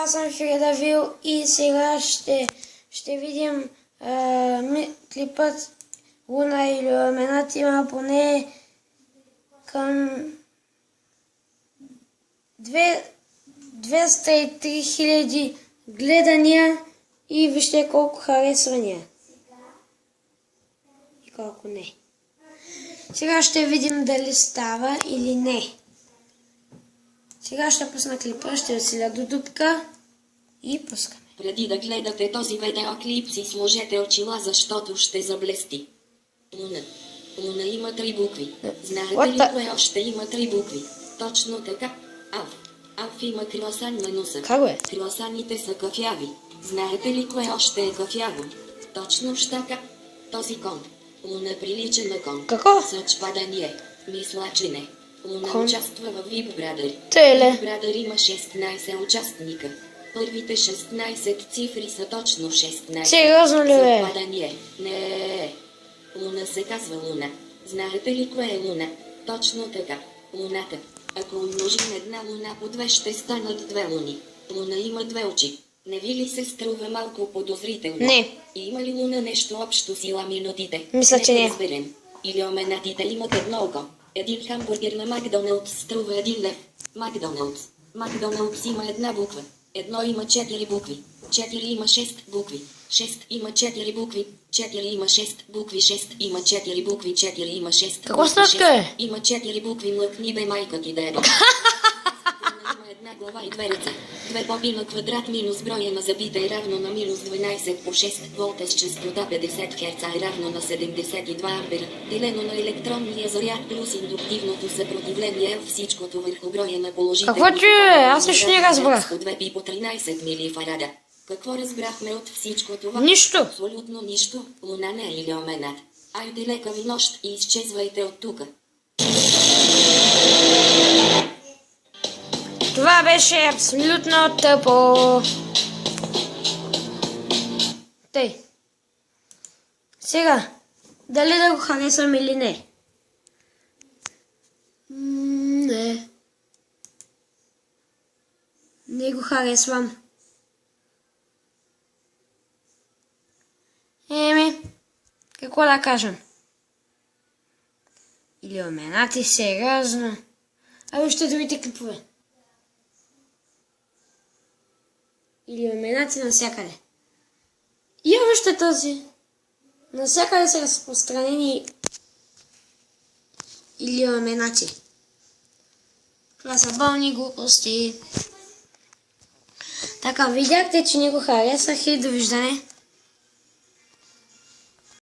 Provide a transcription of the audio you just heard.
Аз съм Фредавил и сега ще видим клипът Луна Илюминати има поне към 203 000 гледания и вижте колко харесвания и колко не. Сега ще видим дали става или не. Сега ще пусна клипа, ще усиля до дупка и пускаме. Преди да гледате този видеоклип си сложете очила, защото ще заблести. Луна. Луна има 3 букви. Знаете ли кое още има 3 букви? Точно така. Алф. Алф има круасан на носа. Как е? Круасаните са кафяви. Знаете ли кое още е кафяво? Точно така. Този кон. Луна прилича на кон. Какво? Съчпадание. Мисля, че не. Луна участва в Big Brother. Теле. Big Brother има 16 участника. Първите 16 цифри са точно 16. Сериозно ли е? Съвпадание. Не. Луна се казва Луна. Знаете ли кое е Луна? Точно така. Луната. Ако умножим една луна по 2, ще станат 2 луни. Луна има 2 очи. Не ви ли се струва малко подозрително? Не. И има ли Луна нещо общо с ламинотите? Мисля, че не. Разберем. Илюминатите имат едно око. Един хамбургер на Макдоналдс струва 1 лев. Макдоналдс. Макдоналдс има една буква. Едно има 4 букви. 4 има 6 букви. 6 има 4 букви. 4 има 6 букви. 6 има 4 букви. 4 има 6 Какво сладка е? Има 4 букви. Млъкни бе майка ти дедо. Има една глава и 2 ръце. 2 боби на квадрат минус броя на зъбите е равно на минус 12 по 6 волта с частота 50 Хц е равно на 72 ампера. Делено на електронния заряд плюс индуктивното съпротивление всичкото върху броя на положителните. Какво ти е? Аз нищо не разбрах. 2 пи по 13 милифарада. Какво разбрахме от всичко това? Нищо. Абсолютно нищо. Луна не е илюминат. Айде лека ви нощ и изчезвайте от тука. Това беше абсолютно тъпо. Тъй. Сега, дали да го харесвам или не? Не. Не го харесвам. Какво да кажем? Илюминати, сериозно. А вижте другите клипове. Илюминати навсякъде. И вижте този. Навсякъде са разпространени илюминати. Това са болни глупости. Така, видяхте, че не го харесах и довиждане.